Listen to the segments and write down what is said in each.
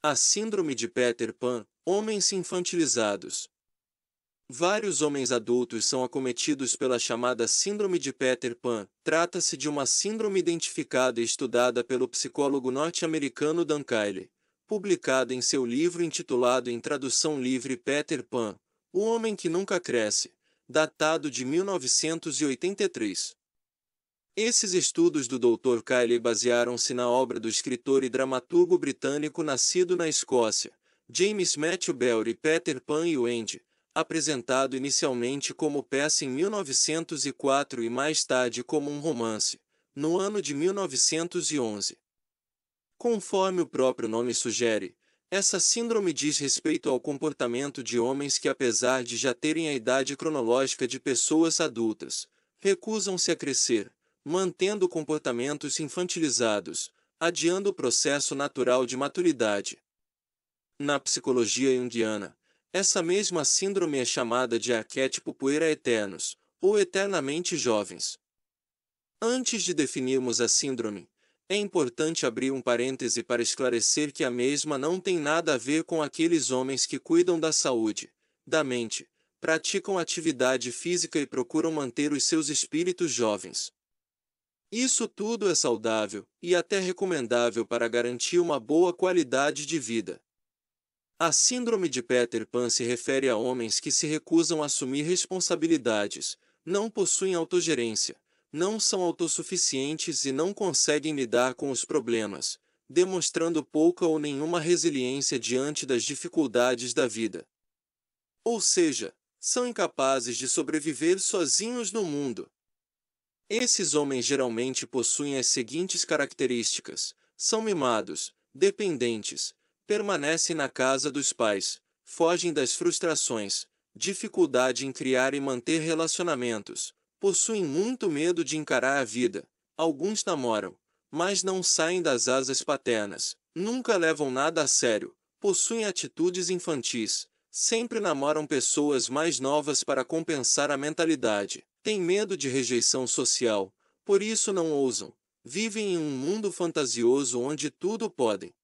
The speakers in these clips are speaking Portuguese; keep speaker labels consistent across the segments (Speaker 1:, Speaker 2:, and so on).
Speaker 1: A Síndrome de Peter Pan, homens infantilizados. Vários homens adultos são acometidos pela chamada Síndrome de Peter Pan. Trata-se de uma síndrome identificada e estudada pelo psicólogo norte-americano Dan Kyle, publicada em seu livro intitulado em tradução livre Peter Pan, O Homem que Nunca Cresce, datado de 1983. Esses estudos do Dr. Kyle basearam-se na obra do escritor e dramaturgo britânico nascido na Escócia, James Matthew Bell e Peter Pan e o Andy, apresentado inicialmente como peça em 1904 e mais tarde como um romance, no ano de 1911. Conforme o próprio nome sugere, essa síndrome diz respeito ao comportamento de homens que, apesar de já terem a idade cronológica de pessoas adultas, recusam-se a crescer, mantendo comportamentos infantilizados, adiando o processo natural de maturidade. Na psicologia junguiana, essa mesma síndrome é chamada de arquétipo puera eternos, ou eternamente jovens. Antes de definirmos a síndrome, é importante abrir um parêntese para esclarecer que a mesma não tem nada a ver com aqueles homens que cuidam da saúde, da mente, praticam atividade física e procuram manter os seus espíritos jovens. Isso tudo é saudável, e até recomendável para garantir uma boa qualidade de vida. A síndrome de Peter Pan se refere a homens que se recusam a assumir responsabilidades, não possuem autogerência, não são autossuficientes e não conseguem lidar com os problemas, demonstrando pouca ou nenhuma resiliência diante das dificuldades da vida. Ou seja, são incapazes de sobreviver sozinhos no mundo. Esses homens geralmente possuem as seguintes características: são mimados, dependentes, permanecem na casa dos pais, fogem das frustrações, dificuldade em criar e manter relacionamentos, possuem muito medo de encarar a vida, alguns namoram, mas não saem das asas paternas, nunca levam nada a sério, possuem atitudes infantis, sempre namoram pessoas mais novas para compensar a mentalidade, têm medo de rejeição social, por isso não ousam, vivem em um mundo fantasioso onde tudo podem.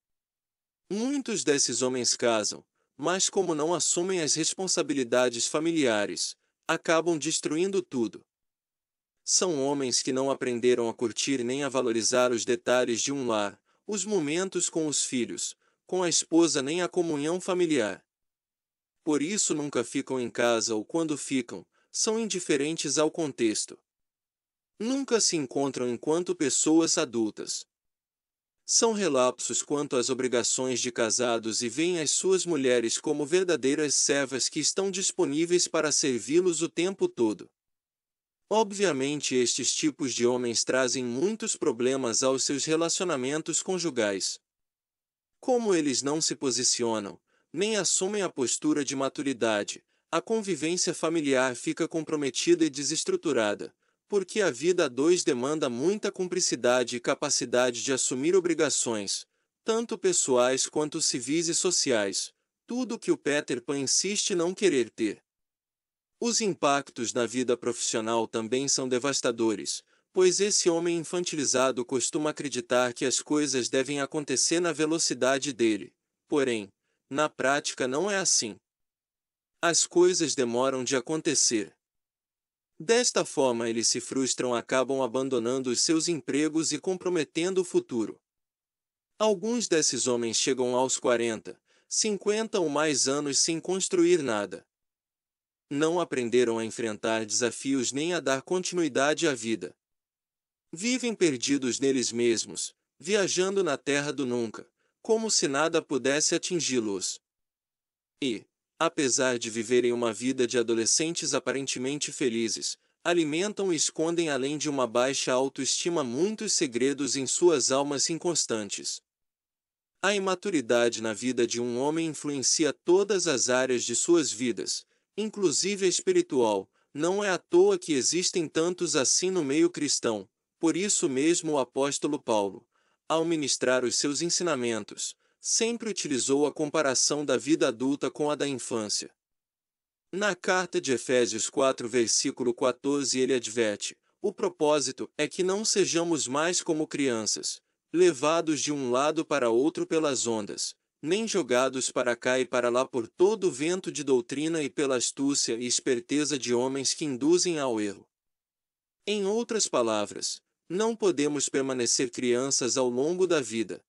Speaker 1: Muitos desses homens casam, mas como não assumem as responsabilidades familiares, acabam destruindo tudo. São homens que não aprenderam a curtir nem a valorizar os detalhes de um lar, os momentos com os filhos, com a esposa nem a comunhão familiar. Por isso nunca ficam em casa ou quando ficam, são indiferentes ao contexto. Nunca se encontram enquanto pessoas adultas. São relapsos quanto às obrigações de casados e veem as suas mulheres como verdadeiras servas que estão disponíveis para servi-los o tempo todo. Obviamente estes tipos de homens trazem muitos problemas aos seus relacionamentos conjugais. Como eles não se posicionam, nem assumem a postura de maturidade, a convivência familiar fica comprometida e desestruturada, porque a vida a dois demanda muita cumplicidade e capacidade de assumir obrigações, tanto pessoais quanto civis e sociais, tudo que o Peter Pan insiste não querer ter. Os impactos na vida profissional também são devastadores, pois esse homem infantilizado costuma acreditar que as coisas devem acontecer na velocidade dele, porém, na prática não é assim. As coisas demoram de acontecer. Desta forma eles se frustram, acabam abandonando os seus empregos e comprometendo o futuro. Alguns desses homens chegam aos 40, 50 ou mais anos sem construir nada. Não aprenderam a enfrentar desafios nem a dar continuidade à vida. Vivem perdidos neles mesmos, viajando na terra do nunca, como se nada pudesse atingi-los. E, apesar de viverem uma vida de adolescentes aparentemente felizes, alimentam e escondem além de uma baixa autoestima muitos segredos em suas almas inconstantes. A imaturidade na vida de um homem influencia todas as áreas de suas vidas, inclusive a espiritual. Não é à toa que existem tantos assim no meio cristão, por isso mesmo o apóstolo Paulo, ao ministrar os seus ensinamentos, sempre utilizou a comparação da vida adulta com a da infância. Na carta de Efésios 4 versículo 14 ele adverte: o propósito é que não sejamos mais como crianças, levados de um lado para outro pelas ondas, nem jogados para cá e para lá por todo o vento de doutrina e pela astúcia e esperteza de homens que induzem ao erro. Em outras palavras, não podemos permanecer crianças ao longo da vida.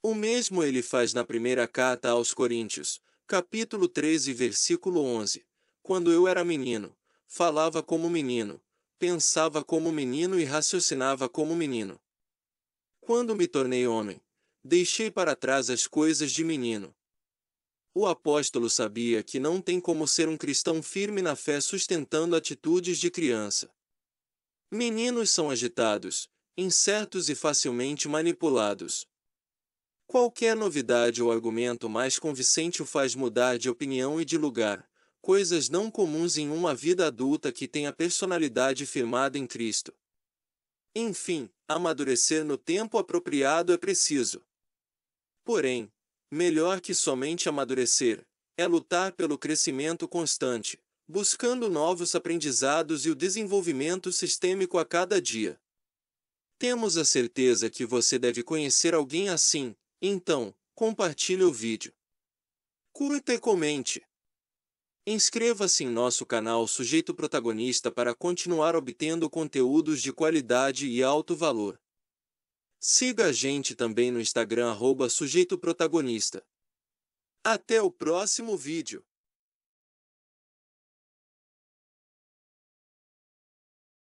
Speaker 1: O mesmo ele faz na primeira carta aos Coríntios, capítulo 13, versículo 11. Quando eu era menino, falava como menino, pensava como menino e raciocinava como menino. Quando me tornei homem, deixei para trás as coisas de menino. O apóstolo sabia que não tem como ser um cristão firme na fé sustentando atitudes de criança. Meninos são agitados, incertos e facilmente manipulados. Qualquer novidade ou argumento mais convincente o faz mudar de opinião e de lugar, coisas não comuns em uma vida adulta que tem a personalidade firmada em Cristo. Enfim, amadurecer no tempo apropriado é preciso. Porém, melhor que somente amadurecer, é lutar pelo crescimento constante, buscando novos aprendizados e o desenvolvimento sistêmico a cada dia. Temos a certeza que você deve conhecer alguém assim, então, compartilhe o vídeo. Curta e comente. Inscreva-se em nosso canal Sujeito Protagonista para continuar obtendo conteúdos de qualidade e alto valor. Siga a gente também no Instagram @sujeitoprotagonista. Até o próximo vídeo.